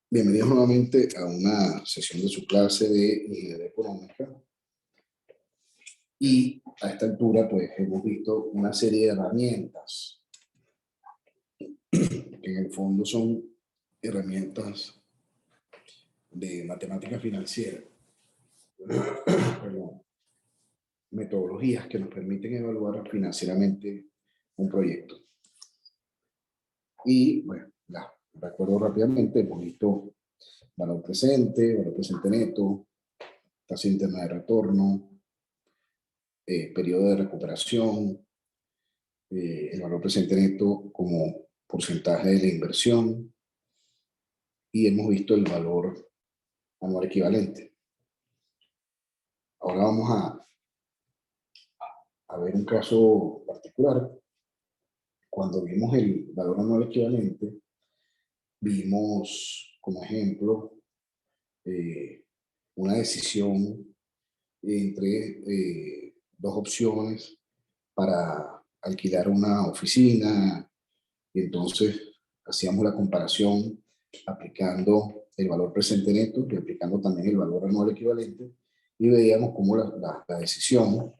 Bienvenidos nuevamente a una sesión de su clase de Ingeniería Económica. Y a esta altura, pues, hemos visto una serie de herramientas que en el fondo son herramientas de matemática financiera, perdón, metodologías que nos permiten evaluar financieramente un proyecto. Y, bueno, ya, recuerdo rápidamente, hemos visto valor presente neto, tasa interna de retorno, periodo de recuperación, el valor presente neto como porcentaje de la inversión, y hemos visto el valor anual equivalente. Ahora vamos a ver un caso particular. Cuando vimos el valor anual equivalente, vimos como ejemplo una decisión entre dos opciones para alquilar una oficina, y entonces hacíamos la comparación aplicando el valor presente neto y aplicando también el valor anual equivalente, y veíamos cómo la decisión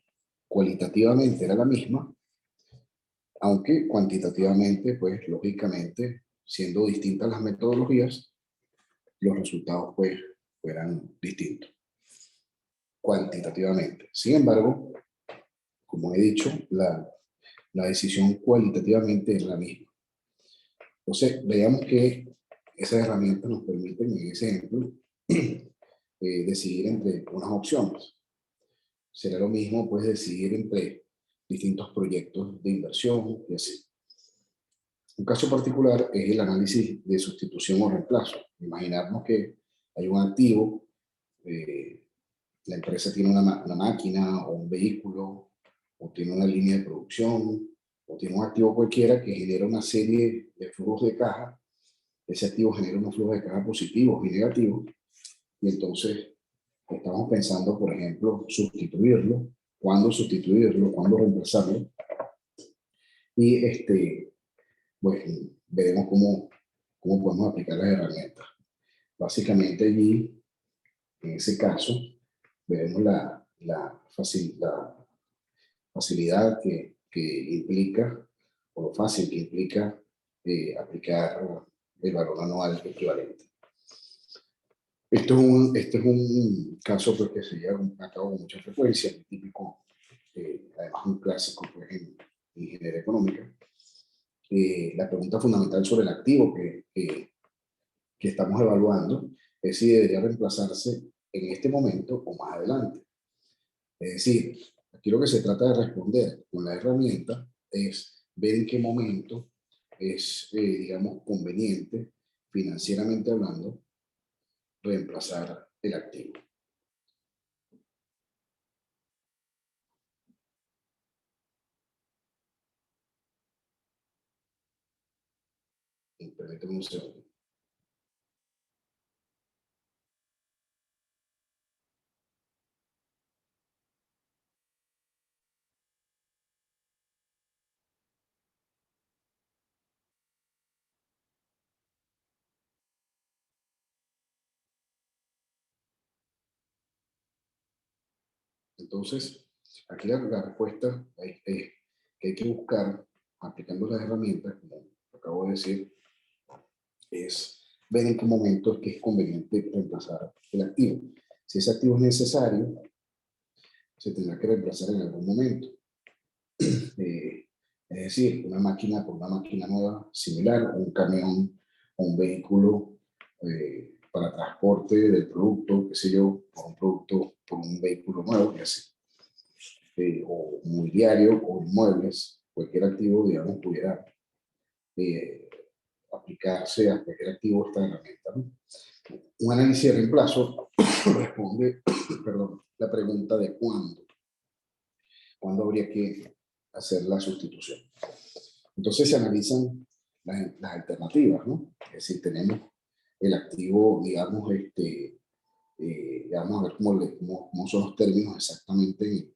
cualitativamente era la misma, aunque cuantitativamente, pues lógicamente, siendo distintas las metodologías, los resultados pues fueran distintos cuantitativamente. Sin embargo, como he dicho, la decisión cualitativamente es la misma. Entonces, veamos que esas herramientas nos permiten, en ese ejemplo, decidir entre unas opciones. Será lo mismo, pues, decidir entre distintos proyectos de inversión y así. Un caso particular es el análisis de sustitución o reemplazo. Imaginarnos que hay un activo, la empresa tiene una máquina o un vehículo, o tiene una línea de producción, o tiene un activo cualquiera que genera una serie de flujos de caja. Ese activo genera unos flujos de caja positivos y negativos, y entonces estamos pensando, por ejemplo, sustituirlo, cuándo reemplazarlo, y pues veremos cómo podemos aplicar las herramientas. Básicamente allí, en ese caso, veremos la facilidad que implica, o lo fácil que implica aplicar el valor anual equivalente. Esto es un caso pues, que se lleva a cabo con mucha frecuencia, típico, además un clásico pues, en ingeniería económica. La pregunta fundamental sobre el activo que estamos evaluando es si debería reemplazarse en este momento o más adelante. Es decir, aquí lo que se trata de responder con la herramienta es ver en qué momento es, digamos, conveniente, financieramente hablando, reemplazar el activo. Permítame un segundo. Entonces, aquí la respuesta es que hay que buscar, aplicando las herramientas, como acabo de decir, es ver en qué momento es que es conveniente reemplazar el activo. Si ese activo es necesario, se tendrá que reemplazar en algún momento. Es decir, una máquina por una máquina nueva similar, un camión o un vehículo para transporte del producto, qué sé yo, por un producto, por un vehículo nuevo, ya sea, o mobiliario o inmuebles, cualquier activo, digamos, pudiera aplicarse a cualquier activo esta herramienta, ¿no? Un análisis de reemplazo responde perdón, la pregunta de cuándo habría que hacer la sustitución. Entonces se analizan las alternativas, ¿no? Es decir, tenemos el activo, digamos, vamos a ver cómo son los términos exactamente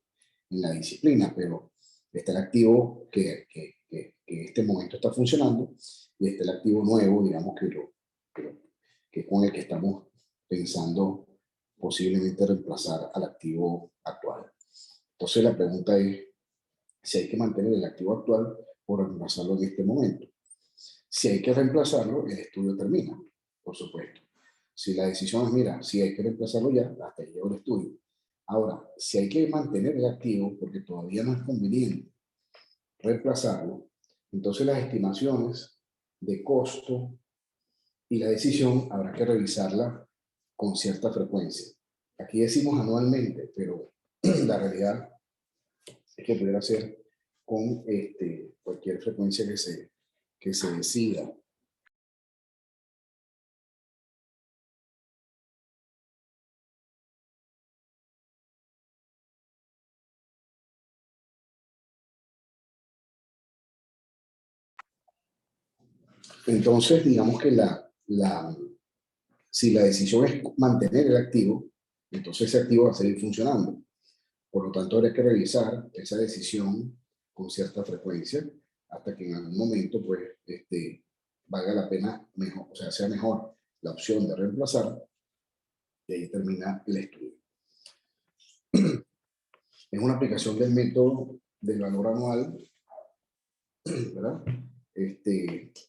en la disciplina, pero está el activo que es este momento está funcionando, y este es el activo nuevo, digamos, que es con el que estamos pensando posiblemente reemplazar al activo actual. Entonces la pregunta es si hay que mantener el activo actual o reemplazarlo en este momento. Si hay que reemplazarlo, el estudio termina, por supuesto. Si la decisión es, mira, si hay que reemplazarlo ya, hasta ahí llegó el estudio. Ahora, si hay que mantener el activo porque todavía no es conveniente reemplazarlo, entonces las estimaciones de costo y la decisión habrá que revisarla con cierta frecuencia. Aquí decimos anualmente, pero la realidad es que pudiera ser con cualquier frecuencia que se decida. Entonces, digamos que si la decisión es mantener el activo, entonces ese activo va a seguir funcionando. Por lo tanto, habrá que revisar esa decisión con cierta frecuencia hasta que en algún momento, pues, valga la pena mejor, o sea, sea mejor la opción de reemplazar, y ahí termina el estudio. Es una aplicación del método del valor anual, ¿verdad?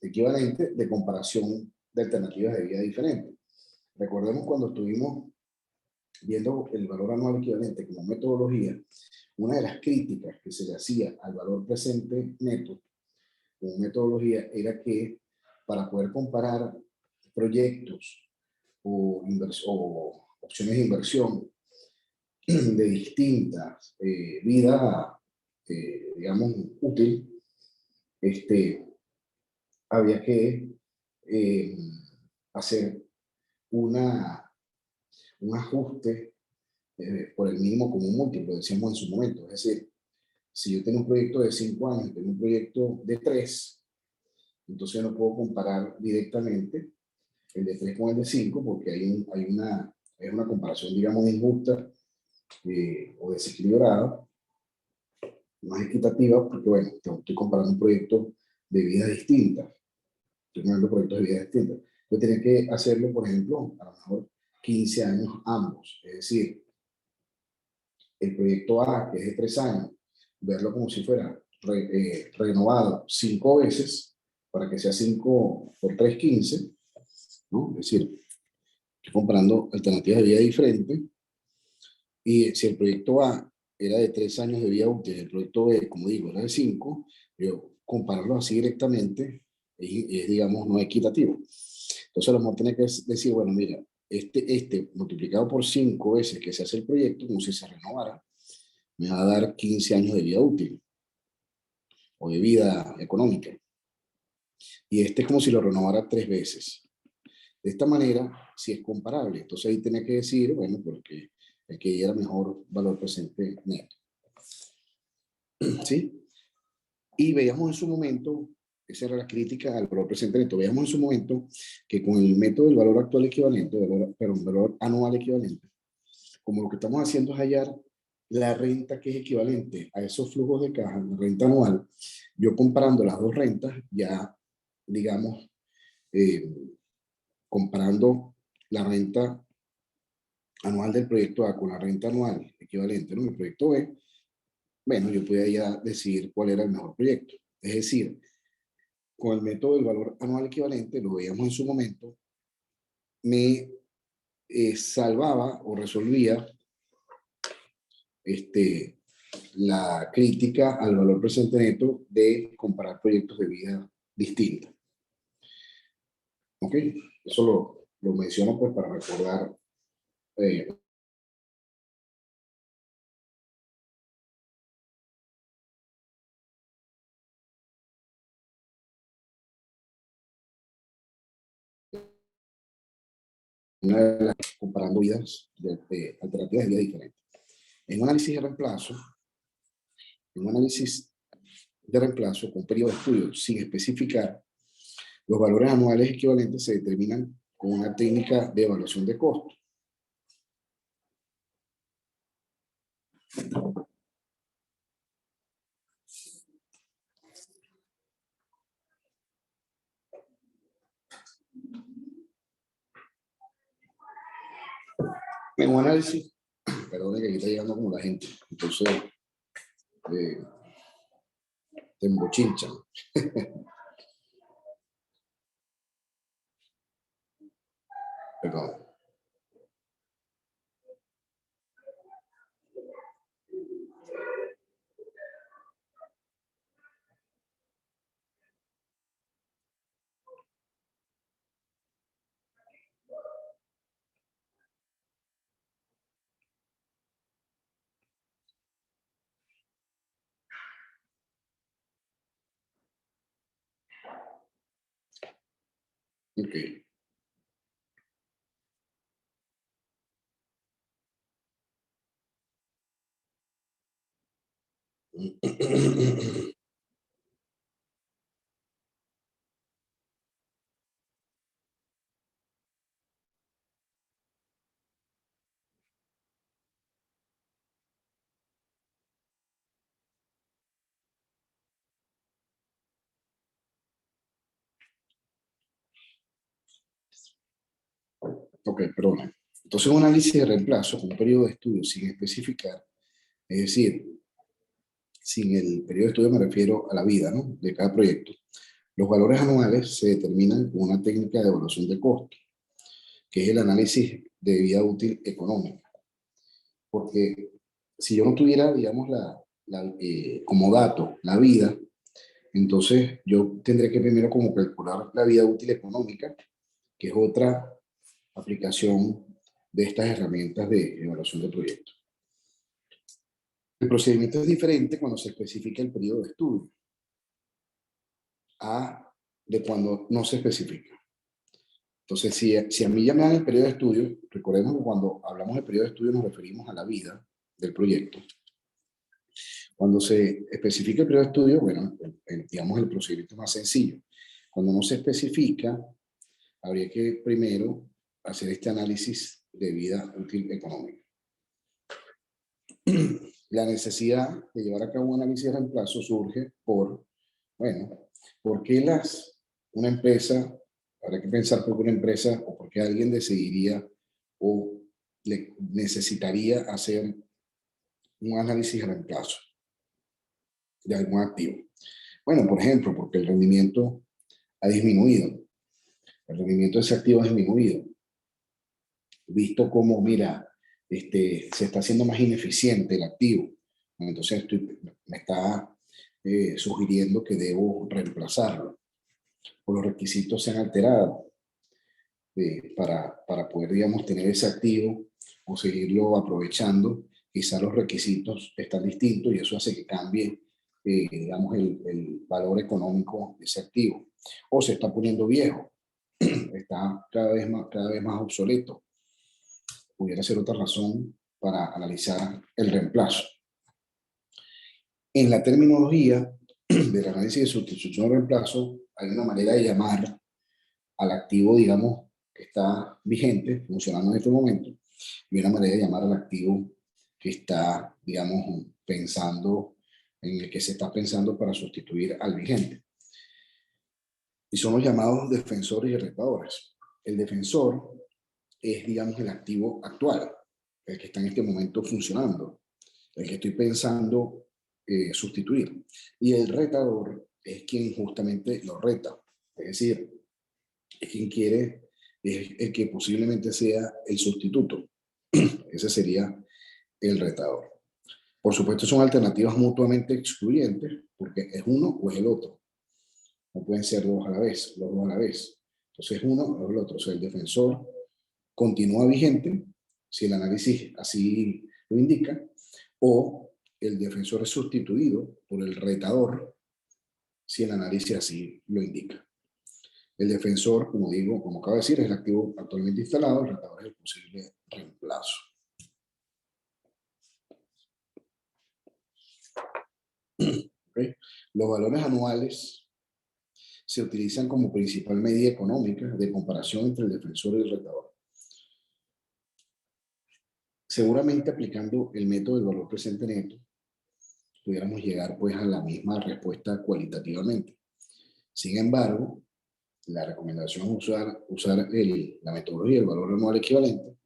Equivalente de comparación de alternativas de vida diferentes. Recordemos cuando estuvimos viendo el valor anual equivalente como metodología, una de las críticas que se le hacía al valor presente neto como metodología era que para poder comparar proyectos o opciones de inversión de distintas vida, digamos, útil, había que eh, hacer un ajuste por el mínimo común múltiplo, decíamos en su momento. Es decir, si yo tengo un proyecto de 5 años y tengo un proyecto de 3, entonces no puedo comparar directamente el de 3 con el de 5 porque hay una comparación, digamos, injusta o desequilibrada, no es equitativa, porque bueno, estoy comparando un proyecto de vida distinta. Estoy comparando proyectos de vida distintas. Yo tenía que hacerlo, por ejemplo, a lo mejor 15 años ambos. Es decir, el proyecto A, que es de 3 años, verlo como si fuera renovado 5 veces, para que sea 5 por 3, 15, ¿no? Es decir, estoy comparando alternativas de vida diferentes, y si el proyecto A era de 3 años de vida útil, el proyecto B, como digo, era de 5, yo compararlo así directamente es, digamos, no equitativo. Entonces, a lo mejor tiene que decir, bueno, mira, multiplicado por 5 veces que se hace el proyecto, como si se renovara, me va a dar 15 años de vida útil o de vida económica. Y es como si lo renovara 3 veces. De esta manera, si es comparable. Entonces ahí tiene que decir, bueno, porque el que era mejor valor presente neto. ¿Sí? Y veíamos en su momento, esa era la crítica al valor presente neto, veíamos en su momento que con el método del valor actual equivalente, valor anual equivalente, como lo que estamos haciendo es hallar la renta que es equivalente a esos flujos de caja, la renta anual, yo comparando las dos rentas, ya, digamos, eh, comparando la renta anual del proyecto A con la renta anual equivalente, ¿no? El proyecto B, bueno, yo podía ya decidir cuál era el mejor proyecto. Es decir, con el método del valor anual equivalente, lo veíamos en su momento, me salvaba o resolvía la crítica al valor presente neto de comparar proyectos de vida distinta. ¿Ok? Eso lo menciono pues para recordar una de las comparando vidas de alternativas de vida diferentes. En un análisis de reemplazo, con periodo de estudio sin especificar, los valores anuales equivalentes se determinan con una técnica de evaluación de costo. En un análisis, perdón, que aquí está llegando como la gente, entonces eh, te embochinchan. Perdón. Ok. Ok, perdón. Entonces, un análisis de reemplazo con un periodo de estudio sin especificar, es decir, sin el periodo de estudio me refiero a la vida, ¿no?, de cada proyecto. Los valores anuales se determinan con una técnica de evaluación de costo, que es el análisis de vida útil económica. Porque si yo no tuviera, digamos, como dato la vida, entonces yo tendré que primero como calcular la vida útil económica, que es otra aplicación de estas herramientas de evaluación de proyectos. El procedimiento es diferente cuando se especifica el periodo de estudio a de cuando no se especifica. Entonces, si a mí ya me dan el periodo de estudio, recordemos que cuando hablamos de periodo de estudio nos referimos a la vida del proyecto. Cuando se especifica el periodo de estudio, bueno, digamos el procedimiento es más sencillo. Cuando no se especifica, habría que primero hacer este análisis de vida útil económica. La necesidad de llevar a cabo un análisis de reemplazo surge bueno, ¿por qué una empresa, habrá que pensar por qué una empresa o por qué alguien decidiría o necesitaría hacer un análisis de reemplazo de algún activo? Bueno, por ejemplo, porque el rendimiento ha disminuido, el rendimiento de ese activo ha disminuido, visto como, mira, se está haciendo más ineficiente el activo. Entonces me está sugiriendo que debo reemplazarlo, o los requisitos se han alterado para poder, digamos, tener ese activo o seguirlo aprovechando. Quizás los requisitos están distintos y eso hace que cambie, digamos, el valor económico de ese activo. O se está poniendo viejo, está cada vez más obsoleto. Pudiera ser otra razón para analizar el reemplazo. En la terminología del análisis de sustitución o reemplazo, hay una manera de llamar al activo, digamos, que está vigente, funcionando en este momento, y una manera de llamar al activo que está, digamos, pensando, en el que se está pensando para sustituir al vigente. Y son los llamados defensores y retadores. El defensor es, digamos, el activo actual, el que está en este momento funcionando, el que estoy pensando sustituir. Y el retador es quien justamente lo reta, es decir, es quien quiere, es el que posiblemente sea el sustituto. Ese sería el retador. Por supuesto, son alternativas mutuamente excluyentes, porque es uno o es el otro. No pueden ser dos a la vez, los dos a la vez. Entonces, uno o el otro. O sea, el defensor continúa vigente, si el análisis así lo indica, o el defensor es sustituido por el retador, si el análisis así lo indica. El defensor, como digo, como acabo de decir, es el activo actualmente instalado, el retador es el posible reemplazo. ¿Okay? Los valores anuales se utilizan como principal medida económica de comparación entre el defensor y el retador. Seguramente aplicando el método del valor presente neto, pudiéramos llegar pues a la misma respuesta cualitativamente. Sin embargo, la recomendación es usar la metodología del valor anual equivalente,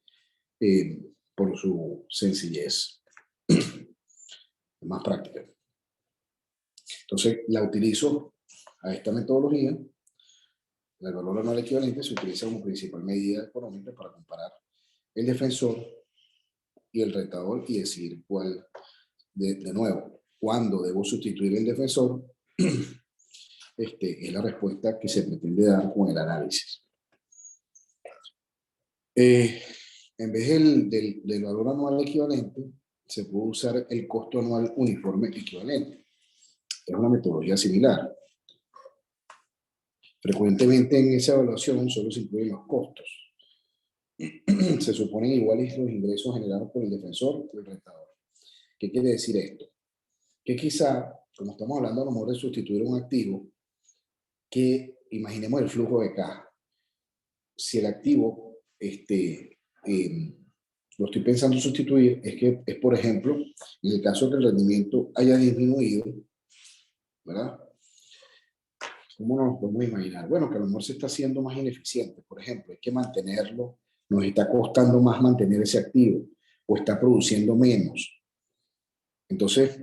por su sencillez. Es más práctica. Entonces, la utilizo a esta metodología. El valor anual equivalente se utiliza como principal medida económica para comparar el defensor y el retador y decidir cuál, de nuevo, cuándo debo sustituir el defensor. Es la respuesta que se pretende dar con el análisis. En vez del valor anual equivalente, se puede usar el costo anual uniforme equivalente. Es una metodología similar. Frecuentemente en esa evaluación solo se incluyen los costos. Se suponen iguales los ingresos generados por el defensor o el rentador. ¿Qué quiere decir esto? Que quizá, como estamos hablando a lo mejor de sustituir un activo, que imaginemos el flujo de caja. Si el activo lo estoy pensando sustituir, es por ejemplo, en el caso que el rendimiento haya disminuido, ¿verdad? ¿Cómo nos podemos imaginar? Bueno, que a lo mejor se está haciendo más ineficiente, por ejemplo, hay que mantenerlo, nos está costando más mantener ese activo, o está produciendo menos. Entonces,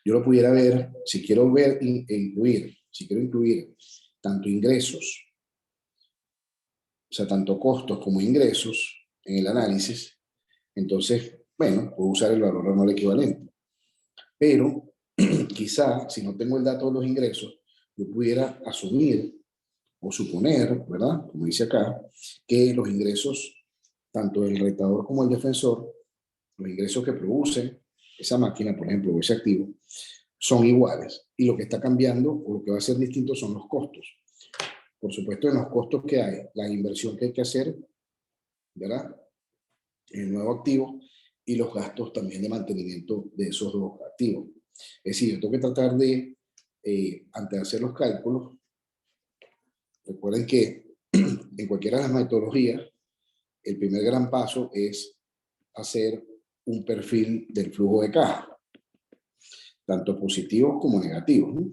yo lo pudiera ver, si quiero incluir tanto ingresos, o sea, tanto costos como ingresos en el análisis, entonces, bueno, puedo usar el valor anual equivalente. Pero quizá, si no tengo el dato de los ingresos, yo pudiera asumir o suponer, ¿verdad? Como dice acá, que los ingresos, tanto del retador como el defensor, los ingresos que produce esa máquina, por ejemplo, o ese activo, son iguales. Y lo que está cambiando o lo que va a ser distinto son los costos. Por supuesto, en los costos que hay, la inversión que hay que hacer, ¿verdad? En el nuevo activo y los gastos también de mantenimiento de esos dos activos. Es decir, yo tengo que tratar de, antes de hacer los cálculos, recuerden que en cualquiera de las metodologías, el primer gran paso es hacer un perfil del flujo de caja, tanto positivos como negativos, ¿no?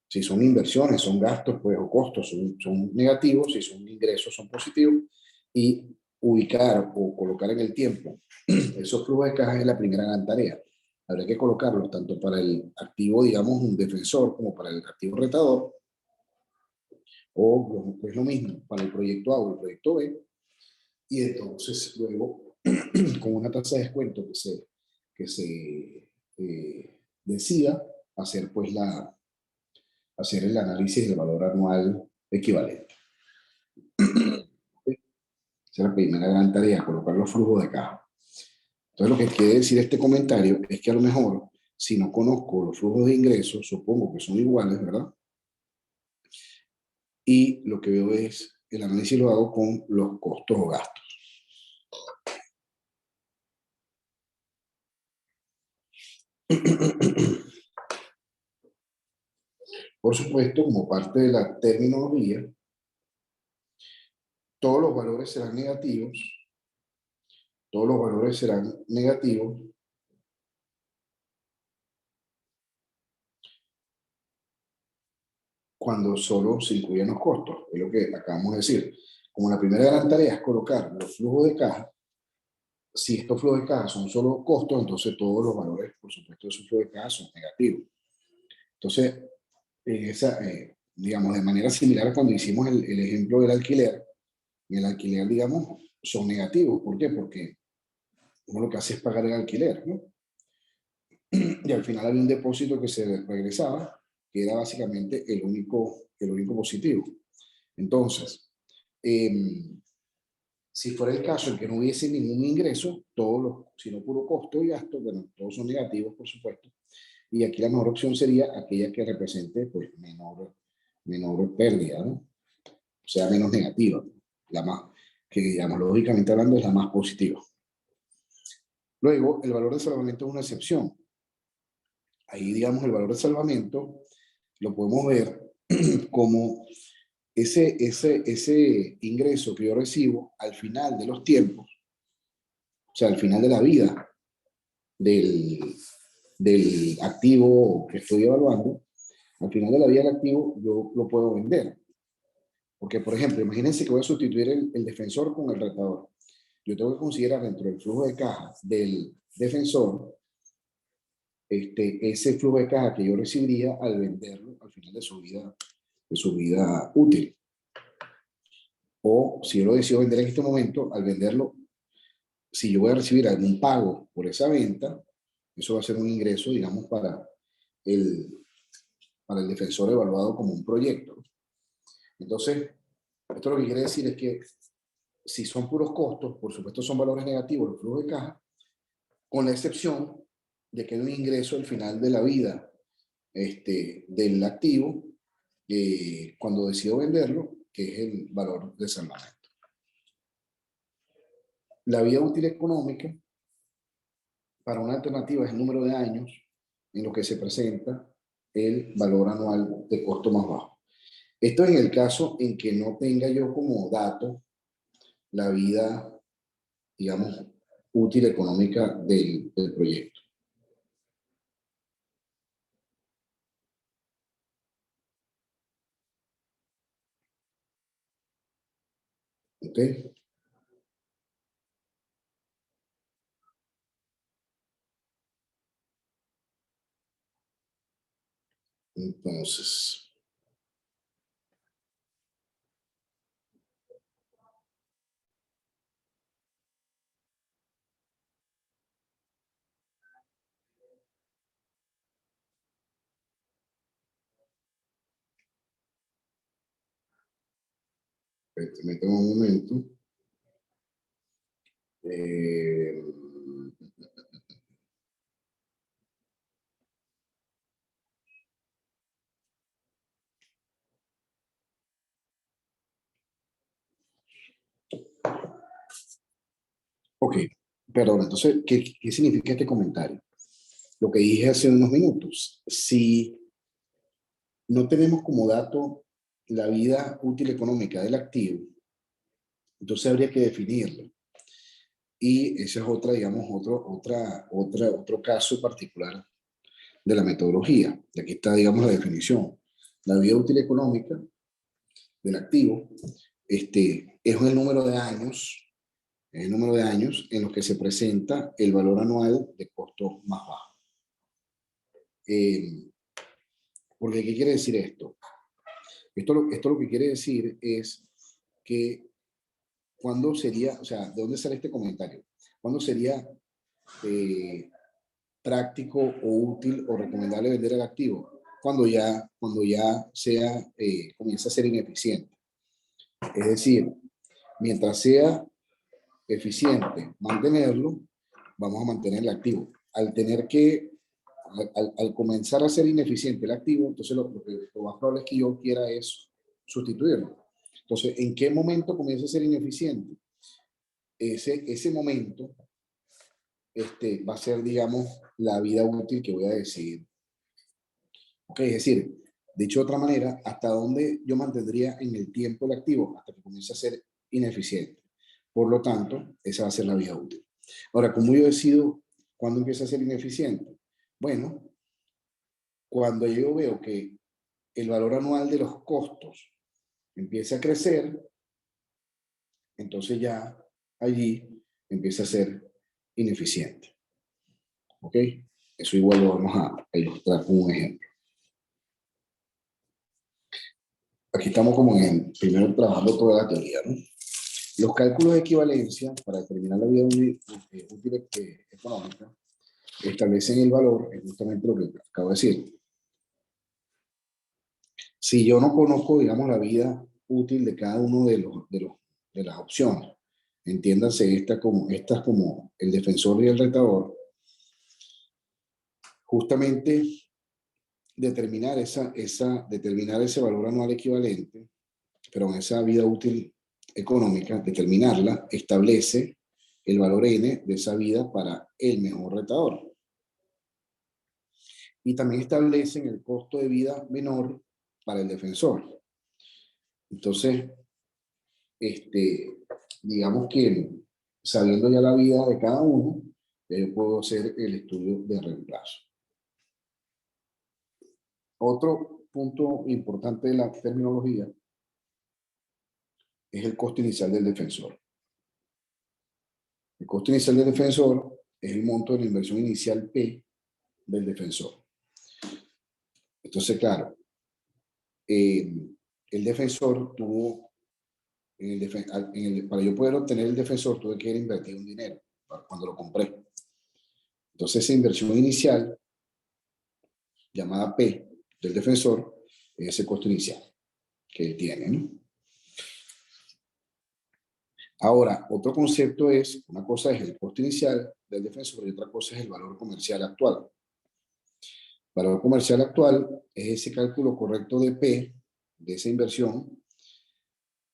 Si son inversiones, son gastos, pues, o costos, son negativos; si son ingresos, son positivos. Y ubicar o colocar en el tiempo esos flujos de caja es la primera gran tarea. Habría que colocarlos tanto para el activo, digamos, un defensor, como para el activo retador, o es lo mismo para el proyecto A o el proyecto B. Y entonces luego, con una tasa de descuento que se decida, hacer pues hacer el análisis del valor anual equivalente. Esa es la primera gran tarea, colocar los flujos de caja. Entonces, lo que quiere decir este comentario es que a lo mejor, si no conozco los flujos de ingresos, supongo que son iguales, ¿verdad? Y lo que veo es, el análisis lo hago con los costos o gastos. Por supuesto, como parte de la terminología, todos los valores serán negativos, todos los valores serán negativos cuando solo se incluyen los costos, es lo que acabamos de decir. Como la primera gran tarea es colocar los flujos de caja, si estos flujos de caja son solo costos, entonces todos los valores, por supuesto, de esos flujos de caja son negativos. Entonces, digamos, de manera similar a cuando hicimos el ejemplo del alquiler, en el alquiler, digamos, son negativos. ¿Por qué? Porque uno lo que hace es pagar el alquiler, ¿no? Y al final había un depósito que se regresaba, que era básicamente el único positivo. Entonces, si fuera el caso en que no hubiese ningún ingreso, sino puro costo y gasto, bueno, todos son negativos, por supuesto. Y aquí la mejor opción sería aquella que represente pues, menor pérdida, ¿no? O sea, menos negativa. La más, que digamos, lógicamente hablando, es la más positiva. Luego, el valor de salvamento es una excepción. Ahí, digamos, el valor de salvamento lo podemos ver como ese ingreso que yo recibo al final de los tiempos, o sea, al final de la vida del activo que estoy evaluando. Al final de la vida del activo yo lo puedo vender. Porque, por ejemplo, imagínense que voy a sustituir el defensor con el retador. yo tengo que considerar dentro del flujo de caja del defensor ese flujo de caja que yo recibiría al venderlo al final de su vida útil. O si yo lo decido vender en este momento, al venderlo, si yo voy a recibir algún pago por esa venta, eso va a ser un ingreso, digamos, el, para el defensor evaluado como un proyecto. Entonces, esto lo que quiere decir es que si son puros costos, por supuesto son valores negativos los flujos de caja, con la excepción de que hay un ingreso al final de la vida del activo cuando decido venderlo, que es el valor de salvamento. La vida útil económica para una alternativa es el número de años en los que se presenta el valor anual de costo más bajo. Esto es en el caso en que no tenga yo como dato la vida, digamos, útil económica del proyecto. ¿Ok? Entonces, permítame un momento. Eh, ok, perdón, entonces, ¿qué significa este comentario? Lo que dije hace unos minutos. Si no tenemos como dato la vida útil económica del activo, entonces habría que definirlo. Y ese es otra, digamos, otro caso particular de la metodología. Y aquí está, digamos, la definición. La vida útil económica del activo es el número de años, es el número de años en los que se presenta el valor anual de costo más bajo. Porque, ¿qué quiere decir esto? Esto lo que quiere decir es que cuándo sería, o sea, ¿de dónde sale este comentario? ¿Cuándo sería práctico o útil o recomendable vender el activo? Cuando ya comienza a ser ineficiente. Es decir, mientras sea eficiente mantenerlo, vamos a mantener el activo. Al comenzar a ser ineficiente el activo, entonces lo más probable es que yo quiera es sustituirlo. Entonces, ¿en qué momento comienza a ser ineficiente? Ese momento va a ser, digamos, la vida útil que voy a decidir. Ok, es decir, dicho de otra manera, ¿hasta dónde yo mantendría en el tiempo el activo? Hasta que comience a ser ineficiente. Por lo tanto, esa va a ser la vida útil. Ahora, ¿cómo yo decido cuándo empieza a ser ineficiente? Bueno, cuando yo veo que el valor anual de los costos empieza a crecer, entonces ya allí empieza a ser ineficiente. ¿Ok? Eso igual lo vamos a ilustrar con un ejemplo. Aquí estamos como primero trabajando toda la teoría, ¿no? Los cálculos de equivalencia para determinar la vida útil económica establecen el valor, es justamente lo que acabo de decir. Si yo no conozco, digamos, la vida útil de cada uno de las opciones, entiéndase estas como el defensor y el retador, justamente determinar ese valor anual equivalente, pero en esa vida útil económica, determinarla, establece el valor N de esa vida para el mejor retador. Y también establecen el costo de vida menor para el defensor. Entonces, digamos que sabiendo ya la vida de cada uno, yo puedo hacer el estudio de reemplazo. Otro punto importante de la terminología es el costo inicial del defensor. El costo inicial del defensor es el monto de la inversión inicial P del defensor. Entonces, claro, el defensor tuvo, para yo poder obtener el defensor, tuve que invertir un dinero cuando lo compré. Entonces, esa inversión inicial, llamada P del defensor, es ese costo inicial que él tiene, ¿no? Ahora, otro concepto es, una cosa es el costo inicial del defensor y otra cosa es el valor comercial actual. Valor comercial actual es ese cálculo correcto de P, de esa inversión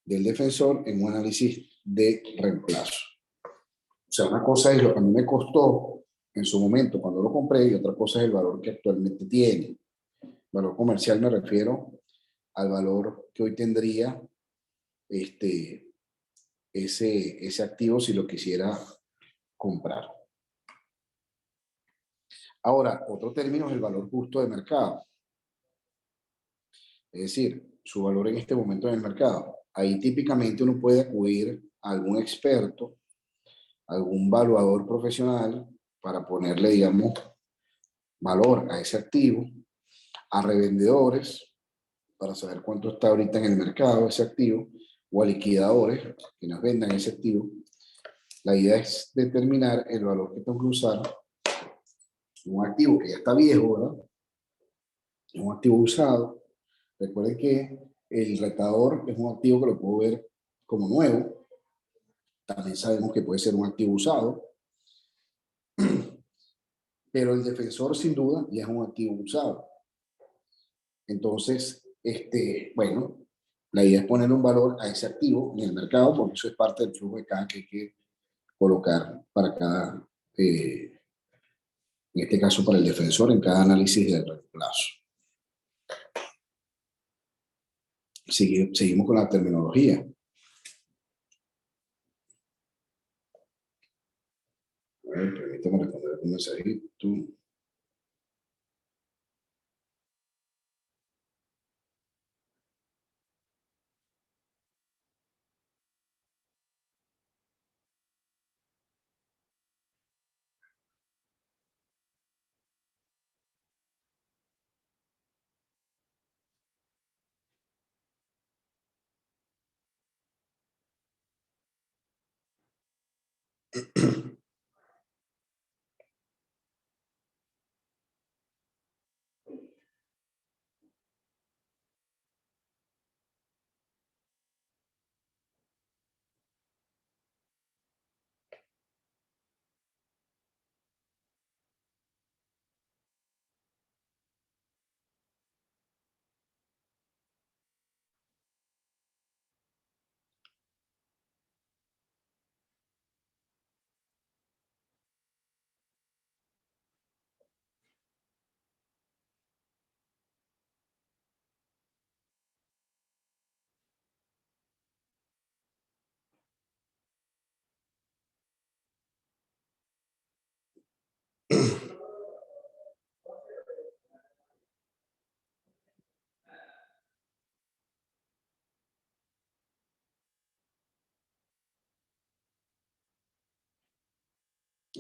del defensor en un análisis de reemplazo. O sea, una cosa es lo que a mí me costó en su momento cuando lo compré y otra cosa es el valor que actualmente tiene. Valor comercial me refiero al valor que hoy tendría ese activo si lo quisiera comprar. Ahora, otro término es el valor justo de mercado. Es decir, su valor en este momento en el mercado. Ahí típicamente uno puede acudir a algún experto, algún valuador profesional para ponerle, digamos, valor a ese activo, a revendedores para saber cuánto está ahorita en el mercado ese activo, o a liquidadores que nos vendan ese activo. La idea es determinar el valor que tengo que usar un activo que ya está viejo, ¿verdad? Es un activo usado. Recuerden que el retador es un activo que lo puedo ver como nuevo. También sabemos que puede ser un activo usado. Pero el defensor, sin duda, ya es un activo usado. Entonces, bueno, la idea es poner un valor a ese activo en el mercado, porque eso es parte del flujo de caja que hay que colocar para cada, en este caso para el defensor, en cada análisis de reemplazo. Seguimos con la terminología. A ver, permítame responder un mensajito.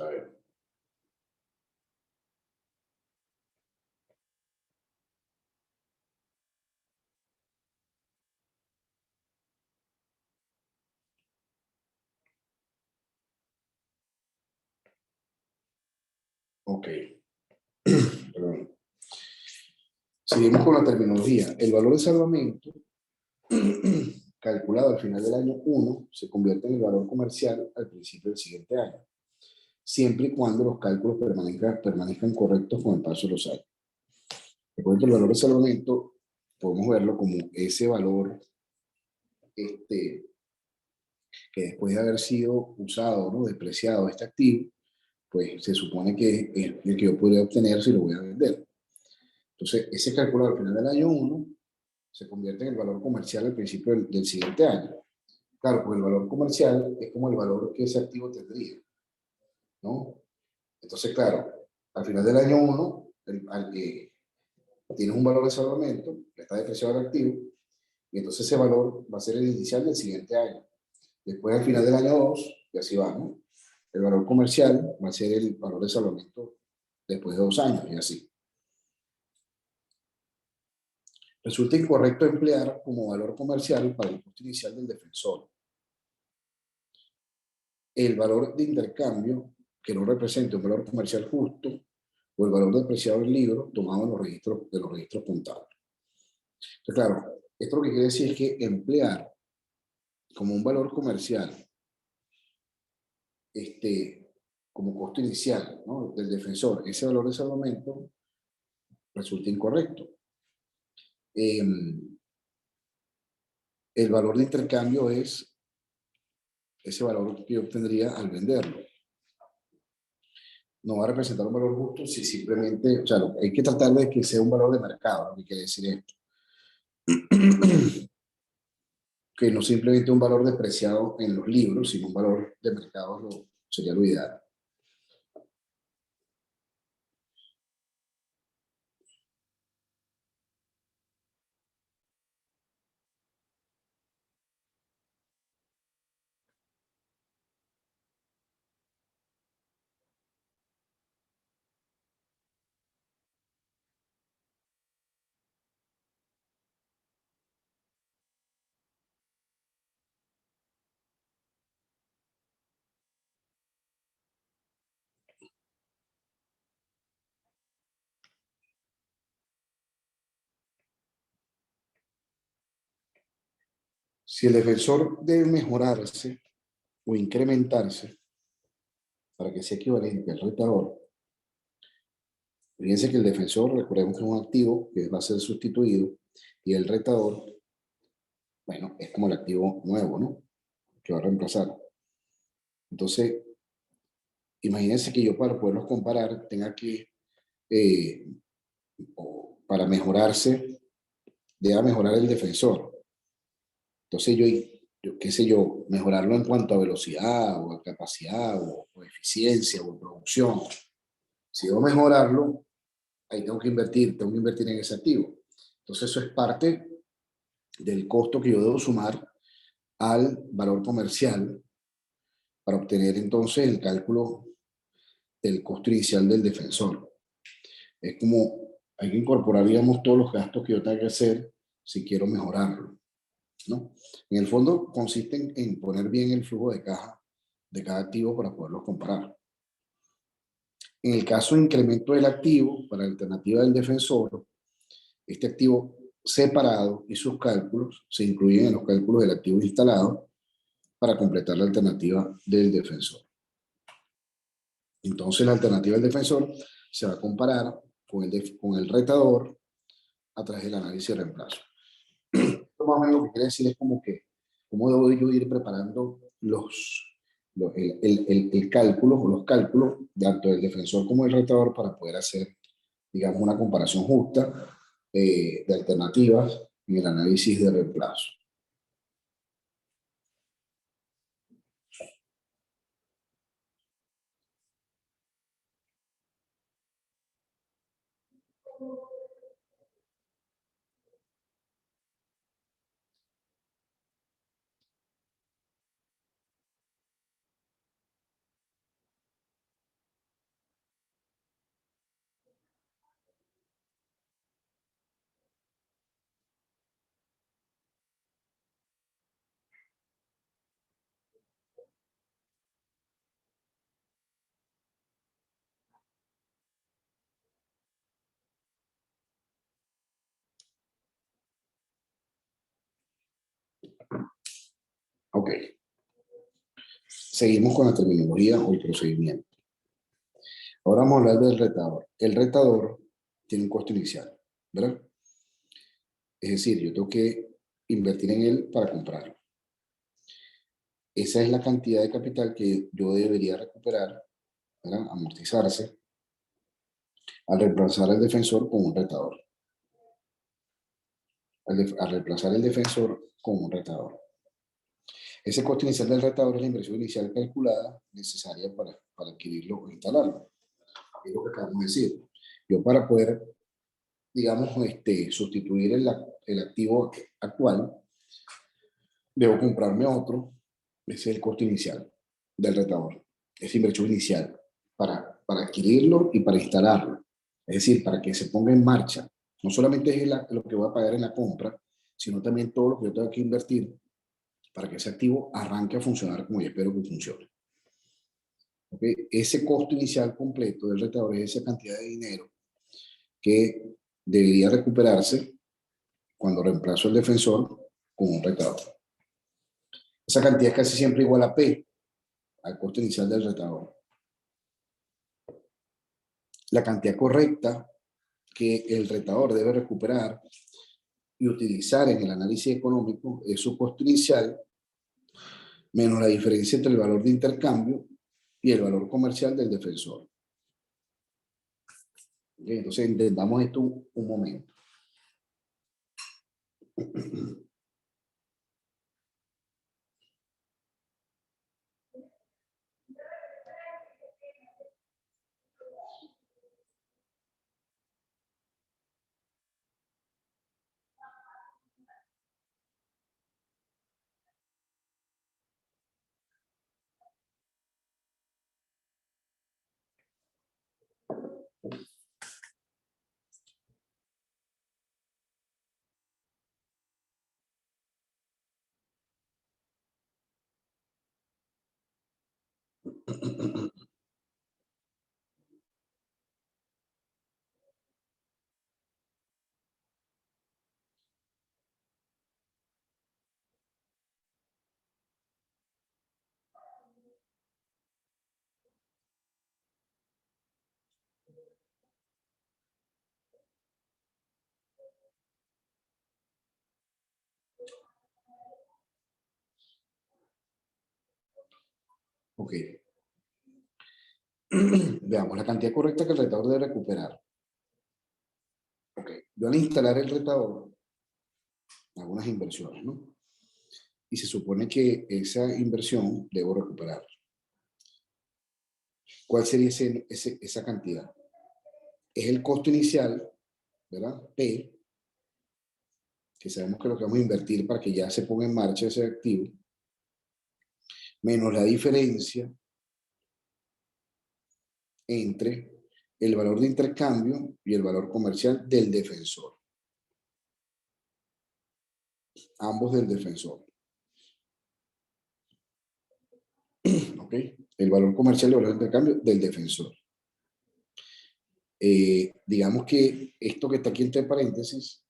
A ver. Ok. Perdón. Seguimos con la terminología. El valor de salvamento calculado al final del año 1 se convierte en el valor comercial al principio del siguiente año, siempre y cuando los cálculos permanezcan correctos con el paso de los años. Recuerden que el valor de salvamento podemos verlo como ese valor que después de haber sido usado, ¿no? Depreciado este activo, pues se supone que es el que yo podría obtener si lo voy a vender. Entonces, ese cálculo al final del año 1 se convierte en el valor comercial al principio del siguiente año. Claro, pues el valor comercial es como el valor que ese activo tendría, ¿no? Entonces, claro, al final del año 1, tienes un valor de salvamento, que está depreciado el activo, y entonces ese valor va a ser el inicial del siguiente año. Después, al final del año 2, y así va, ¿no? El valor comercial va a ser el valor de salvamento después de 2 años y así. Resulta incorrecto emplear como valor comercial para el costo inicial del defensor el valor de intercambio que no represente un valor comercial justo o el valor depreciado del libro tomado en los registros contables. Entonces, claro, esto lo que quiere decir es que emplear como un valor comercial como costo inicial, ¿no?, del defensor, ese valor de salvamento resulta incorrecto. El valor de intercambio es ese valor que yo obtendría al venderlo. No va a representar un valor justo si simplemente, o sea, hay que tratar de que sea un valor de mercado, lo que quiere decir esto. Que no simplemente un valor depreciado en los libros, sino un valor de mercado sería lo ideal. Si el defensor debe mejorarse o incrementarse para que sea equivalente al retador, fíjense que el defensor, recordemos que es un activo que va a ser sustituido, y el retador, bueno, es como el activo nuevo, ¿no?, que va a reemplazar. Entonces, imagínense que yo, para poderlos comparar, tenga que, para mejorarse, deba mejorar el defensor. Entonces qué sé yo, mejorarlo en cuanto a velocidad o a capacidad o eficiencia o producción. Si debo mejorarlo, ahí tengo que invertir en ese activo. Entonces eso es parte del costo que yo debo sumar al valor comercial para obtener entonces el cálculo del costo inicial del defensor. Es como, hay que incorporar, digamos, todos los gastos que yo tenga que hacer si quiero mejorarlo, ¿no? En el fondo consiste en poner bien el flujo de caja de cada activo para poderlos comparar. En el caso de incremento del activo, para la alternativa del defensor, este activo separado y sus cálculos se incluyen en los cálculos del activo instalado para completar la alternativa del defensor. Entonces la alternativa del defensor se va a comparar con el retador a través del análisis de reemplazo. Esto más o menos lo que quiere decir es como que cómo debo yo ir preparando el cálculo o los cálculos tanto del defensor como del retador para poder hacer, digamos, una comparación justa de alternativas en el análisis de reemplazo. Ok, seguimos con la terminología o el procedimiento. Ahora vamos a hablar del retador. El retador tiene un costo inicial, ¿verdad? Es decir, yo tengo que invertir en él para comprarlo. Esa es la cantidad de capital que yo debería recuperar, ¿verdad?, amortizarse, al reemplazar al defensor con un retador. Al reemplazar el defensor con un retador. Ese costo inicial del retador es la inversión inicial calculada necesaria para adquirirlo o instalarlo. Es lo que acabamos de decir. Yo, para poder, digamos, sustituir el activo actual, debo comprarme otro. Ese es el costo inicial del retador. esa inversión inicial para adquirirlo y para instalarlo. Es decir, para que se ponga en marcha. No solamente es lo que voy a pagar en la compra, sino también todo lo que yo tengo que invertir para que ese activo arranque a funcionar como yo espero que funcione. ¿Okay? Ese costo inicial completo del retador es esa cantidad de dinero que debería recuperarse cuando reemplazo el defensor con un retador. Esa cantidad es casi siempre igual a P, al costo inicial del retador. La cantidad correcta que el retador debe recuperar y utilizar en el análisis económico es su costo inicial menos la diferencia entre el valor de intercambio y el valor comercial del defensor. ¿Okay? Entonces entendamos esto un momento. Ok. Veamos la cantidad correcta que el retador debe recuperar. Ok. Yo al instalar el retador, hago unas inversiones, ¿no? Y se supone que esa inversión debo recuperar. ¿Cuál sería esa cantidad? Es el costo inicial, ¿verdad? P, que sabemos que es lo que vamos a invertir para que ya se ponga en marcha ese activo, menos la diferencia entre el valor de intercambio y el valor comercial del defensor. Ambos del defensor. ¿Ok? El valor comercial y el valor de intercambio del defensor. Digamos que esto que está aquí entre paréntesis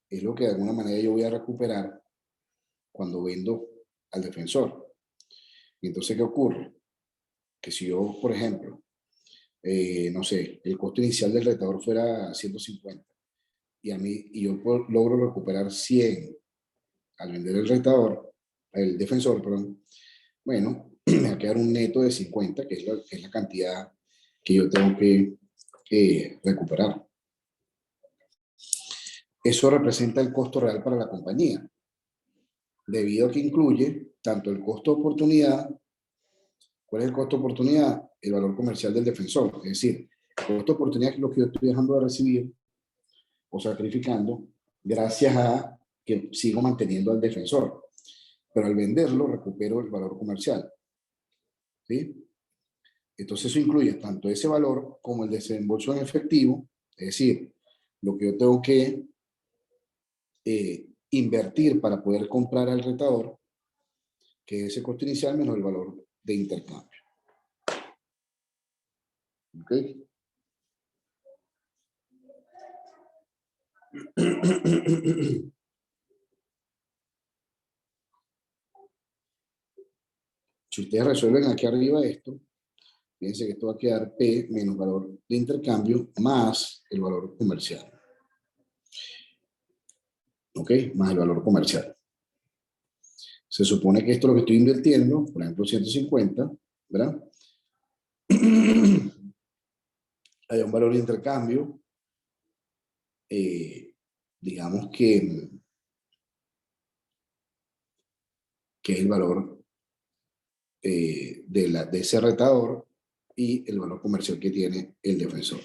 es lo que de alguna manera yo voy a recuperar cuando vendo al defensor. Y entonces, ¿qué ocurre? Que si yo, por ejemplo, no sé, el costo inicial del retador fuera 150 y yo logro recuperar 100 al vender el defensor, perdón, bueno, me va a quedar un neto de 50, que es la cantidad que yo tengo que recuperar. Eso representa el costo real para la compañía, debido a que incluye tanto el costo de oportunidad. ¿Cuál es el costo de oportunidad? El valor comercial del defensor. Es decir, el costo de oportunidad es lo que yo estoy dejando de recibir o sacrificando gracias a que sigo manteniendo al defensor. Pero al venderlo recupero el valor comercial. ¿Sí? Entonces eso incluye tanto ese valor como el desembolso en efectivo, es decir, lo que yo tengo que invertir para poder comprar al retador, que es ese costo inicial menos el valor de intercambio. ¿Ok? Si ustedes resuelven aquí arriba esto, fíjense que esto va a quedar P menos valor de intercambio más el valor comercial. ¿Ok? Más el valor comercial. Se supone que esto es lo que estoy invirtiendo, por ejemplo 150, ¿verdad? Hay un valor de intercambio, digamos que es el valor de ese retador y el valor comercial que tiene el defensor.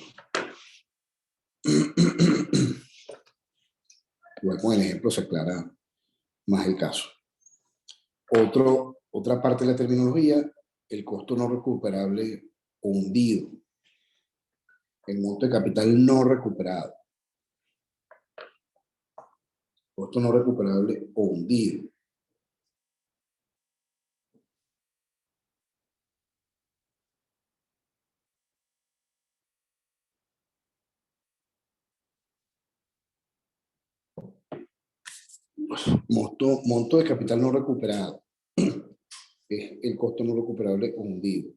Igual con el ejemplo se aclara más el caso. Otra parte de la terminología el costo no recuperable o hundido, el monto de capital no recuperado, costo no recuperable o hundido. Monto de capital no recuperado es el costo no recuperable o hundido.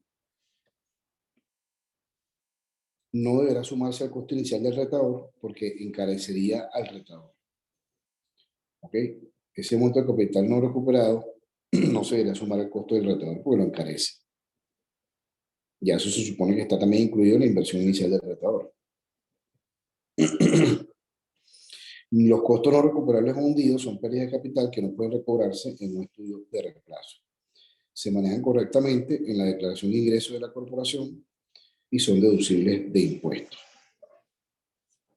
No deberá sumarse al costo inicial del retador porque encarecería al retador. ¿Ok? Ese monto de capital no recuperado no se deberá sumar al costo del retador porque lo encarece. Ya eso se supone que está también incluido en la inversión inicial del retador. Los costos no recuperables o hundidos son pérdidas de capital que no pueden recobrarse en un estudio de reemplazo. Se manejan correctamente en la declaración de ingresos de la corporación y son deducibles de impuestos.